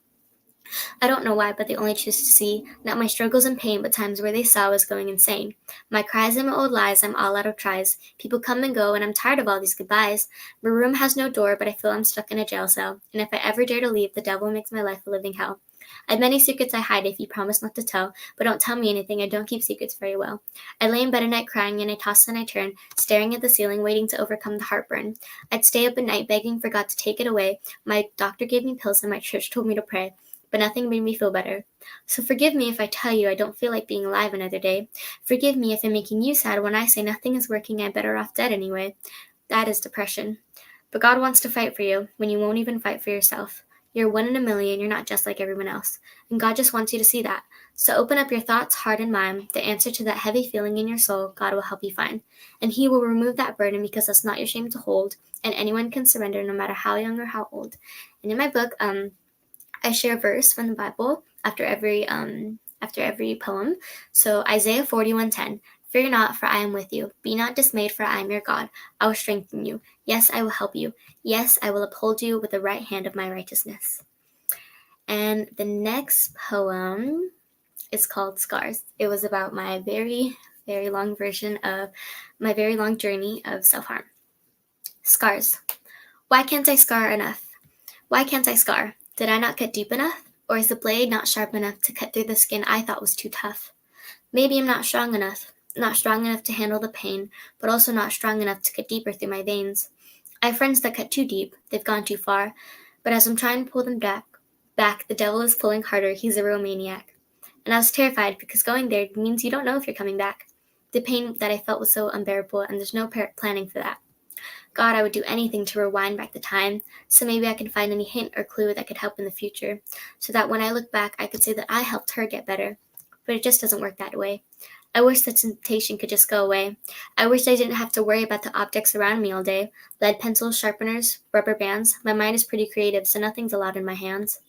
I don't know why, but they only choose to see not my struggles and pain, but times where they saw I was going insane. My cries and my old lies, I'm all out of tries. People come and go, and I'm tired of all these goodbyes. My room has no door, but I feel I'm stuck in a jail cell. And if I ever dare to leave, the devil makes my life a living hell. I have many secrets I hide if you promise not to tell, but don't tell me anything, I don't keep secrets very well. I lay in bed at night crying, and I toss and I turn, staring at the ceiling, waiting to overcome the heartburn. I'd stay up at night begging for God to take it away. My doctor gave me pills, and my church told me to pray, but nothing made me feel better. So forgive me if I tell you I don't feel like being alive another day. Forgive me if I'm making you sad when I say nothing is working, I'm better off dead anyway. That is depression. But God wants to fight for you when you won't even fight for yourself. You're 1 in a million, you're not just like everyone else. And God just wants you to see that. So open up your thoughts, heart, and mind. The answer to that heavy feeling in your soul, God will help you find. And He will remove that burden because that's not your shame to hold. And anyone can surrender no matter how young or how old. And in my book, I share a verse from the Bible after every poem. So Isaiah 41:10. Fear not, for I am with you. Be not dismayed, for I am your God. I will strengthen you. Yes, I will help you. Yes, I will uphold you with the right hand of my righteousness. And the next poem is called Scars. It was about my very, very long version of my very long journey of self-harm. Scars. Why can't I scar enough? Why can't I scar? Did I not cut deep enough? Or is the blade not sharp enough to cut through the skin I thought was too tough? Maybe I'm not strong enough to handle the pain, but also not strong enough to cut deeper through my veins. I have friends that cut too deep, they've gone too far, but as I'm trying to pull them back, the devil is pulling harder, he's a real maniac. And I was terrified because going there means you don't know if you're coming back. The pain that I felt was so unbearable, and there's no planning for that. God, I would do anything to rewind back the time, so maybe I can find any hint or clue that could help in the future, so that when I look back, I could say that I helped her get better. But it just doesn't work that way. I wish that temptation could just go away. I wish I didn't have to worry about the objects around me all day. Lead pencils, sharpeners, rubber bands. My mind is pretty creative, so nothing's allowed in my hands.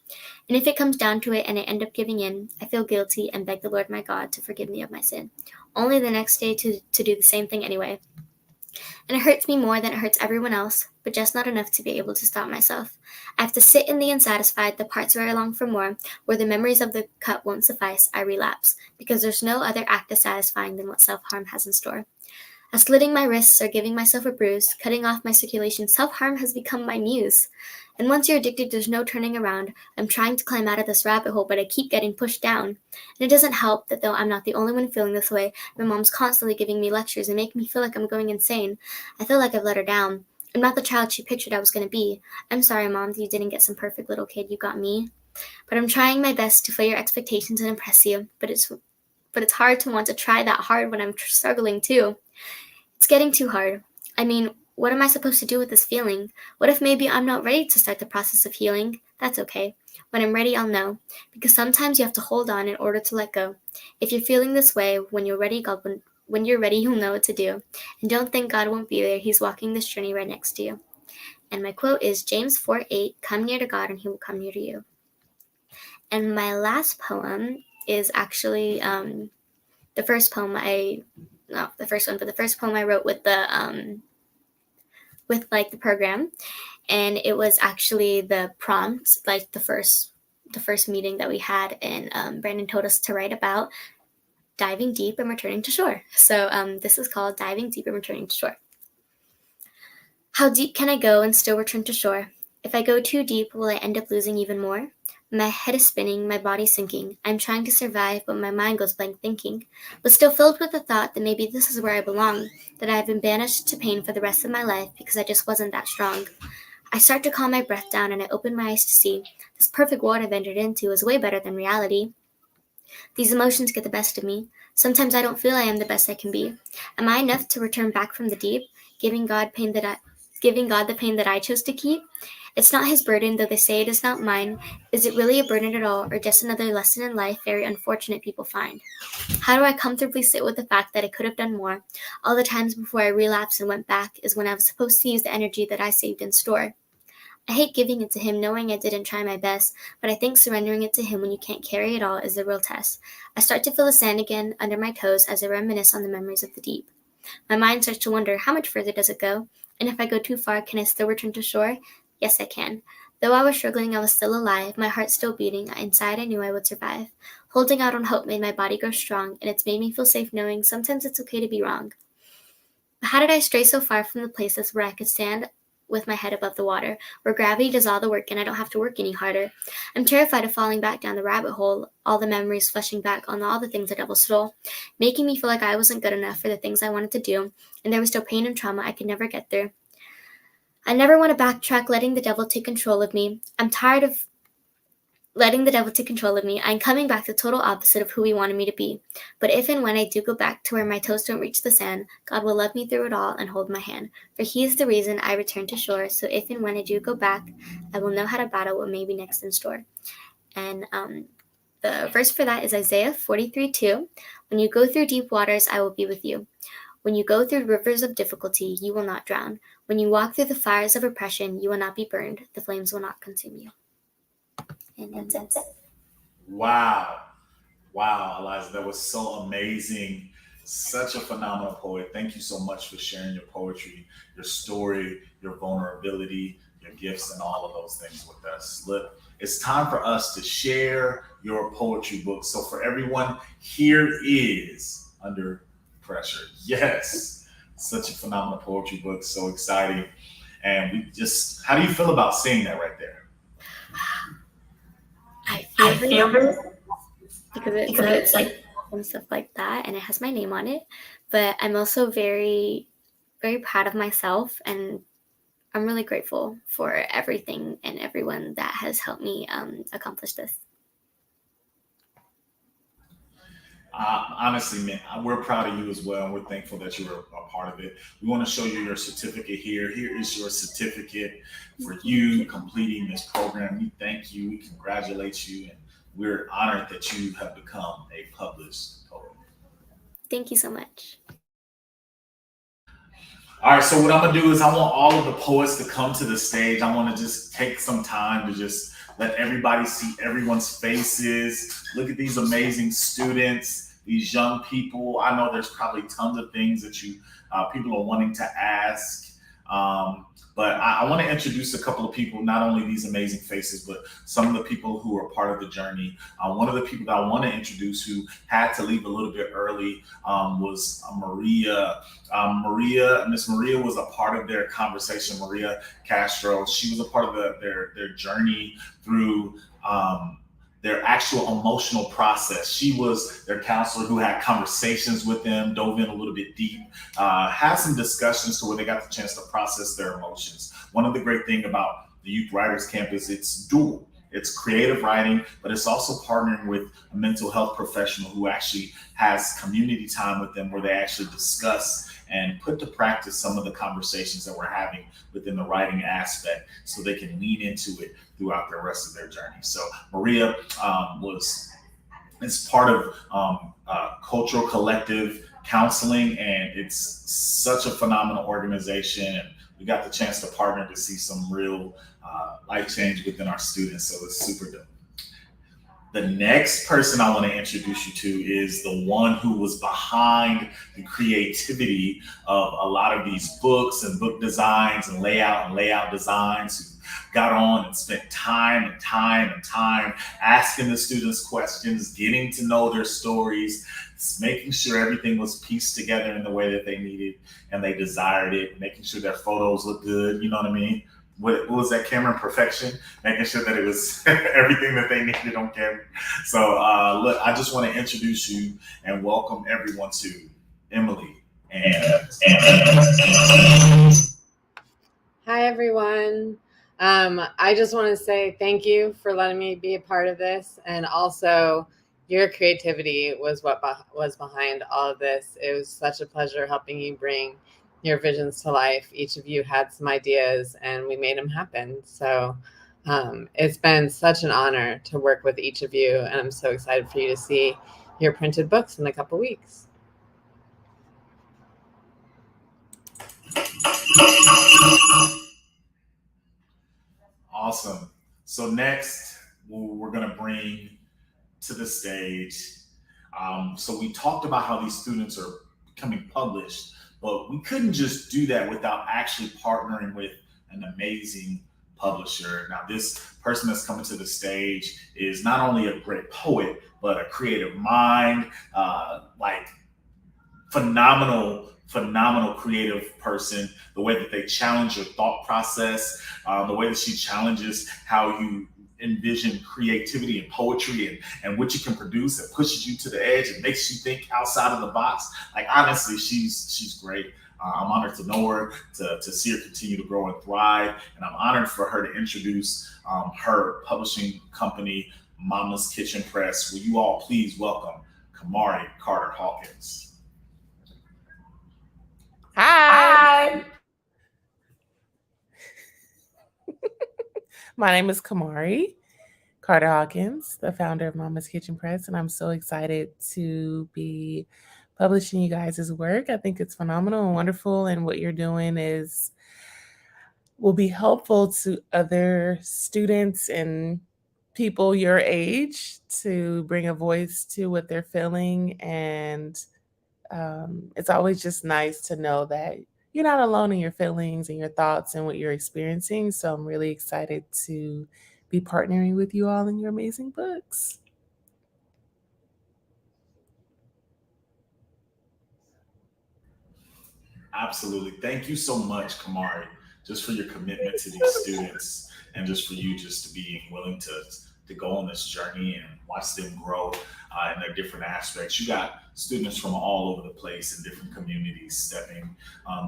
And if it comes down to it and I end up giving in, I feel guilty and beg the Lord my God to forgive me of my sin. Only the next day to do the same thing anyway. And it hurts me more than it hurts everyone else, but just not enough to be able to stop myself. I have to sit in the unsatisfied, the parts where I long for more, where the memories of the cut won't suffice, I relapse, because there's no other act as satisfying than what self-harm has in store. As slitting my wrists or giving myself a bruise, cutting off my circulation, self-harm has become my muse. And once you're addicted, there's no turning around. I'm trying to climb out of this rabbit hole, but I keep getting pushed down. And it doesn't help that though I'm not the only one feeling this way, my mom's constantly giving me lectures and making me feel like I'm going insane. I feel like I've let her down. I'm not the child she pictured I was going to be. I'm sorry, Mom, that you didn't get some perfect little kid. You got me. But I'm trying my best to fill your expectations and impress you. But it's hard to want to try that hard when I'm struggling too. It's getting too hard. I mean, what am I supposed to do with this feeling? What if maybe I'm not ready to start the process of healing? That's okay. When I'm ready, I'll know. Because sometimes you have to hold on in order to let go. If you're feeling this way, when you're ready, you'll know what to do. And don't think God won't be there. He's walking this journey right next to you. And my quote is James 4:8, come near to God and he will come near to you. And my last poem is actually the first poem I wrote with the the program, and it was actually the prompt, like the first meeting that we had, and Brandon told us to write about diving deep and returning to shore. So this is called Diving Deep and Returning to Shore. How deep can I go and still return to shore? If I go too deep, will I end up losing even more? My head is spinning, my body sinking. I'm trying to survive, but my mind goes blank thinking, but still filled with the thought that maybe this is where I belong, that I have been banished to pain for the rest of my life because I just wasn't that strong. I start to calm my breath down and I open my eyes to see this perfect world I've entered into is way better than reality. These emotions get the best of me. Sometimes I don't feel I am the best I can be. Am I enough to return back from the deep, giving God the pain that I chose to keep? It's not his burden, though they say it is not mine. Is it really a burden at all, or just another lesson in life very unfortunate people find? How do I comfortably sit with the fact that I could have done more? All the times before I relapsed and went back is when I was supposed to use the energy that I saved in store. I hate giving it to him knowing I didn't try my best, but I think surrendering it to him when you can't carry it all is the real test. I start to feel the sand again under my toes as I reminisce on the memories of the deep. My mind starts to wonder, how much further does it go? And if I go too far, can I still return to shore? Yes, I can. Though I was struggling, I was still alive, my heart still beating. Inside, I knew I would survive. Holding out on hope made my body grow strong, and it's made me feel safe knowing sometimes it's okay to be wrong. But how did I stray so far from the places where I could stand with my head above the water, where gravity does all the work and I don't have to work any harder? I'm terrified of falling back down the rabbit hole, all the memories flashing back on all the things the devil stole, making me feel like I wasn't good enough for the things I wanted to do, and there was still pain and trauma I could never get through. I never want to backtrack, letting the devil take control of me. I'm tired of letting the devil take control of me. I'm coming back the total opposite of who he wanted me to be. But if and when I do go back to where my toes don't reach the sand, God will love me through it all and hold my hand. For he is the reason I return to shore. So if and when I do go back, I will know how to battle what may be next in store. And the verse for that is Isaiah 43:2. When you go through deep waters, I will be with you. When you go through rivers of difficulty, you will not drown. When you walk through the fires of oppression, you will not be burned. The flames will not consume you. And that's it.
Wow. Wow, Eliza, that was so amazing. Such a phenomenal poet. Thank you so much for sharing your poetry, your story, your vulnerability, your gifts, and all of those things with us. Look, it's time for us to share your poetry book. So for everyone, here is Under Pressure. Yes, such a phenomenal poetry book. So exciting. And how do you feel about seeing that right there?
I feel very because it's like and stuff like that, and it has my name on it. But I'm also very, very proud of myself, and I'm really grateful for everything and everyone that has helped me accomplish this.
Honestly, man, we're proud of you as well, and we're thankful that you were a part of it. We want to show you your certificate here. Here is your certificate for you completing this program. We thank you, we congratulate you, and we're honored that you have become a published poet.
Thank you so much.
All right, so what I'm gonna do is I want all of the poets to come to the stage. I want to just take some time to just let everybody see everyone's faces. Look at these amazing students, these young people. I know there's probably tons of things that you people are wanting to ask. Um, but I want to introduce a couple of people, not only these amazing faces, but some of the people who are part of the journey. One of the people that I want to introduce who had to leave a little bit early was Maria. Miss Maria was a part of their conversation. Maria Castro. She was a part of their journey through their actual emotional process. She was their counselor who had conversations with them, dove in a little bit deep, had some discussions to where they got the chance to process their emotions. One of the great things about the Youth Writers Campus, it's dual. It's creative writing, but it's also partnering with a mental health professional who actually has community time with them where they actually discuss and put to practice some of the conversations that we're having within the writing aspect so they can lean into it throughout the rest of their journey. So Maria is part of Cultural Collective Counseling, and it's such a phenomenal organization. And we got the chance to partner to see some real life change within our students. So it's super dope. The next person I want to introduce you to is the one who was behind the creativity of a lot of these books and book designs and layout designs, who got on and spent time and time and time asking the students questions, getting to know their stories, making sure everything was pieced together in the way that they needed and they desired it, making sure their photos looked good, you know what I mean? What was that, Cameron? Perfection, making sure that it was everything that they needed on camera. So look, I just want to introduce you and welcome everyone to Emily.
Hi, everyone. I just want to say thank you for letting me be a part of this. And also, your creativity was what was behind all of this. It was such a pleasure helping you bring your visions to life. Each of you had some ideas and we made them happen. So it's been such an honor to work with each of you. And I'm so excited for you to see your printed books in a couple weeks.
Awesome. So next, we're going to bring to the stage. So we talked about how these students are becoming published, but we couldn't just do that without actually partnering with an amazing publisher. Now, this person that's coming to the stage is not only a great poet, but a creative mind, like phenomenal creative person. The way that they challenge your thought process, the way that she challenges how you envision creativity and poetry and what you can produce, and pushes you to the edge and makes you think outside of the box. Like, honestly, she's great. I'm honored to know her, to see her continue to grow and thrive, and I'm honored for her to introduce her publishing company, Mama's Kitchen Press. Will you all please welcome Kamari Carter Hawkins?
Hi. My name is Kamari Carter Hawkins, the founder of Mama's Kitchen Press, and I'm so excited to be publishing you guys' work. I think it's phenomenal and wonderful, and what you're doing will be helpful to other students and people your age to bring a voice to what they're feeling. And it's always just nice to know that you're not alone in your feelings and your thoughts and what you're experiencing. So I'm really excited to be partnering with you all in your amazing books.
Absolutely. Thank you so much, Kamari, just for your commitment to these students and just for you just to being willing to go on this journey and watch them grow in their different aspects. You got students from all over the place in different communities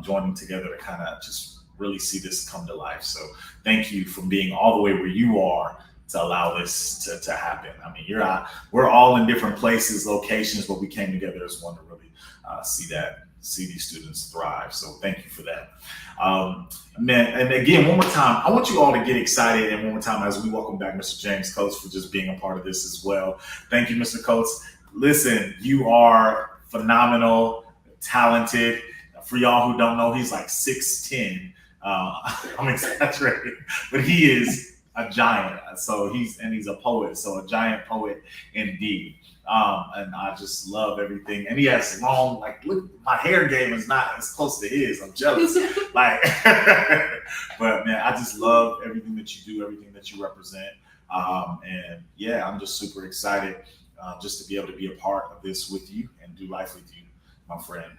joining together to kind of just really see this come to life. So thank you for being all the way where you are to allow this to happen. I mean, we're all in different places, locations, but we came together as one to really see these students thrive. So thank you for that. Man, and again, one more time, I want you all to get excited, and one more time as we welcome back Mr. James Coates for just being a part of this as well. Thank you, Mr. Coates. Listen, you are phenomenal, talented. For y'all who don't know, he's like 6'10". I'm exaggerating, but he is a giant. So he's a poet, so a giant poet indeed. And I just love everything. And he has long, like, look, my hair game is not as close to his. I'm jealous. Like, but man, I just love everything that you do, everything that you represent. And yeah, I'm just super excited just to be able to be a part of this with you and do life with you, my friend.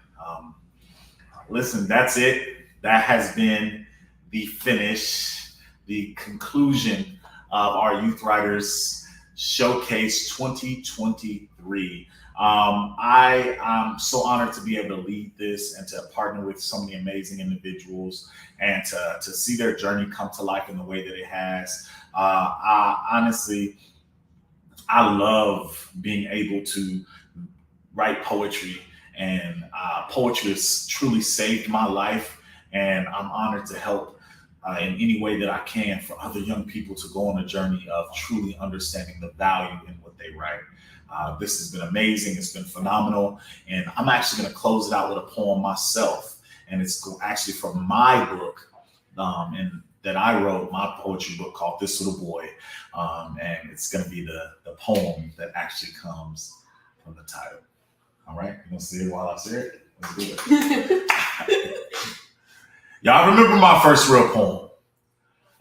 Listen, that's it. That has been the finish, the conclusion of our Youth Writers Showcase 2023. I am so honored to be able to lead this and to partner with so many amazing individuals and to see their journey come to life in the way that it has. Honestly, I love being able to write poetry, and poetry has truly saved my life, and I'm honored to help in any way that I can for other young people to go on a journey of truly understanding the value in what they write. This has been amazing. It's been phenomenal. And I'm actually going to close it out with a poem myself. And it's actually from my book and that I wrote, my poetry book called This Little Boy. And it's going to be the poem that actually comes from the title. All right, you gonna see it while I say it? Let's do it. Y'all remember my first real poem?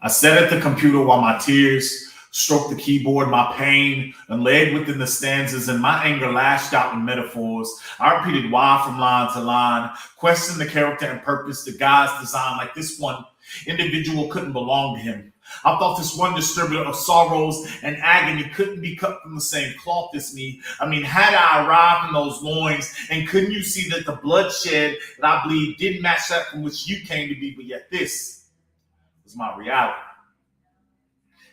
I sat at the computer while my tears stroked the keyboard, my pain and laid within the stanzas, and my anger lashed out in metaphors. I repeated why from line to line, questioned the character and purpose, the God's design, like this one individual couldn't belong to him. I thought this one distributor of sorrows and agony couldn't be cut from the same cloth as me. I mean, had I arrived in those loins, and couldn't you see that the bloodshed that I bleed didn't match that from which you came to be, but yet this was my reality.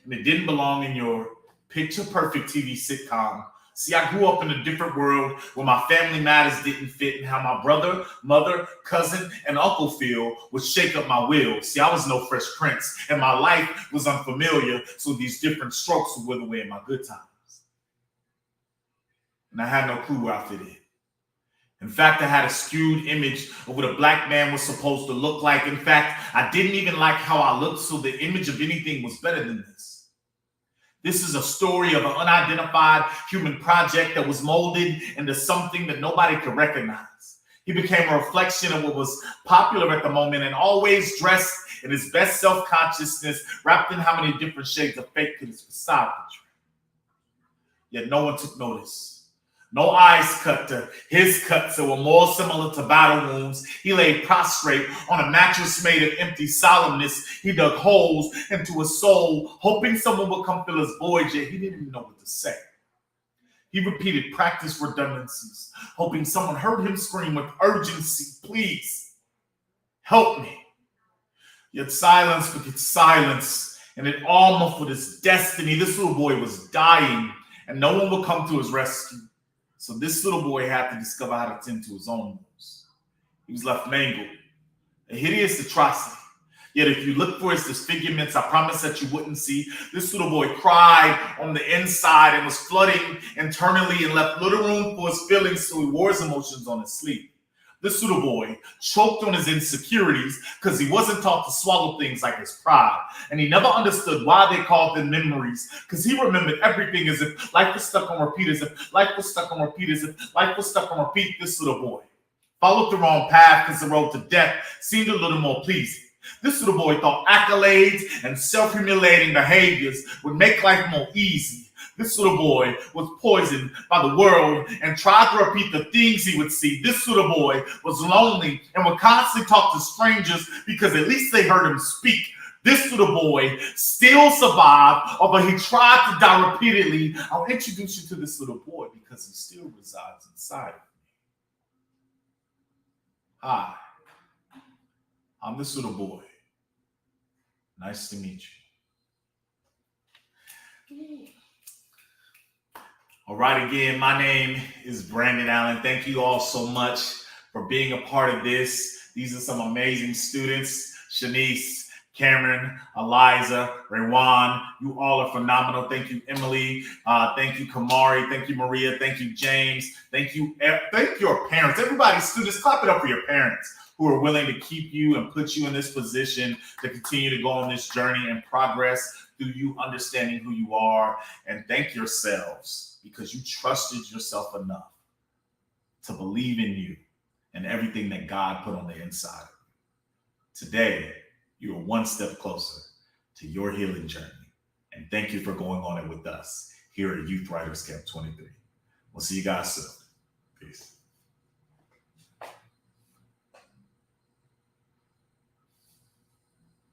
And it didn't belong in your picture-perfect TV sitcom. See, I grew up in a different world where my family matters didn't fit, and how my brother, mother, cousin, and uncle feel would shake up my will. See, I was no Fresh Prince, and my life was unfamiliar, so these different strokes would wither away in my good times. And I had no clue where I fit in. In fact, I had a skewed image of what a black man was supposed to look like. In fact, I didn't even like how I looked, so the image of anything was better than this. This is a story of an unidentified human project that was molded into something that nobody could recognize. He became a reflection of what was popular at the moment, and always dressed in his best self-consciousness, wrapped in how many different shades of fake could his facade portray. Yet no one took notice. No eyes cut to his cuts that were more similar to battle wounds. He lay prostrate on a mattress made of empty solemnness. He dug holes into his soul, hoping someone would come fill his void, yet he didn't even know what to say. He repeated practice redundancies, hoping someone heard him scream with urgency, please, help me. Yet silence begets silence, and it all muffled his destiny. This little boy was dying, and no one would come to his rescue. So this little boy had to discover how to tend to his own wounds. He was left mangled, a hideous atrocity. Yet if you look for his disfigurements, I promise that you wouldn't see. This little boy cried on the inside and was flooding internally and left little room for his feelings, so he wore his emotions on his sleeve. This little boy choked on his insecurities because he wasn't taught to swallow things like his pride. And he never understood why they called them memories, because he remembered everything as if life was stuck on repeat, as if life was stuck on repeat, as if life was stuck on repeat. This little boy followed the wrong path because the road to death seemed a little more pleasing. This little boy thought accolades and self-humiliating behaviors would make life more easy. This little boy was poisoned by the world and tried to repeat the things he would see. This little boy was lonely and would constantly talk to strangers because at least they heard him speak. This little boy still survived, although he tried to die repeatedly. I'll introduce you to this little boy because he still resides inside of me. Hi, I'm this little boy. Nice to meet you. All right, again, my name is Brandon Allen. Thank you all so much for being a part of this. These are some amazing students. Shanice, Cameron, Eliza, Raywan, you all are phenomenal. Thank you, Emily. Thank you, Kamari. Thank you, Maria. Thank you, James. Thank your parents. Everybody, students, clap it up for your parents who are willing to keep you and put you in this position to continue to go on this journey and progress through you understanding who you are. And thank yourselves because you trusted yourself enough to believe in you and everything that God put on the inside of you. Today, you are one step closer to your healing journey. And thank you for going on it with us here at Youth Writers Camp 23. We'll see you guys soon. Peace.